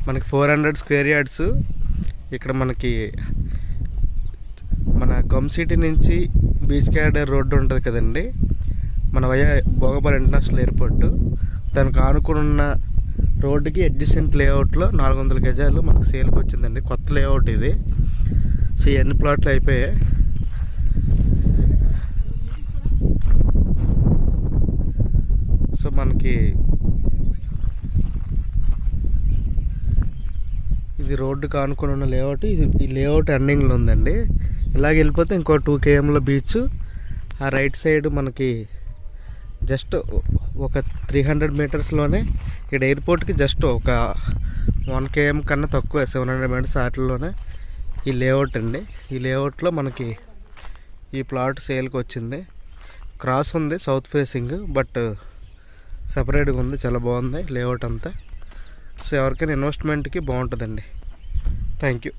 మనకి 400 square yards. ఇక్కడ మనకి మన గమ్ సిటీ నుంచి బీచ్ క్యారిడార్ రోడ్డు ఉంటుంది కదండి, మన వయా భోగపల్లి ఇంటర్నేషనల్ ఎయిర్పోర్ట్, దానికి ఆనుకుని ఉన్న రోడ్డుకి అడ్జసెంట్ లేఅవుట్లో 400 గజాలు మనకు సేల్కి వచ్చిందండి. కొత్త లేఅవుట్ ఇది. సో ఎన్ని ప్లాట్లు అయిపోయాయి. సో మనకి ఇది రోడ్డుకి ఆనుకుని ఉన్న లేఅవుట్. ఈ లేఅవుట్ ఎండింగ్లో ఉందండి. ఇలాగ వెళ్ళిపోతే ఇంకో 2 kmలో బీచ్. ఆ రైట్ సైడ్ మనకి జస్ట్ ఒక 300 మీటర్స్లోనే ఇక్కడ ఎయిర్పోర్ట్కి జస్ట్ ఒక 1 km కన్నా తక్కువ, 700 మీటర్స్ వాటిల్లోనే ఈ లేఅవుట్ అండి. ఈ లేఅవుట్లో మనకి ఈ ప్లాట్ సేల్కి వచ్చింది. క్రాస్ ఉంది, సౌత్ ఫేసింగ్, బట్ సపరేట్గా ఉంది. చాలా బాగుంది లేఅవుట్ అంతా. సో ఎవరికైనా ఇన్వెస్ట్మెంట్కి బాగుంటుందండి. Thank you.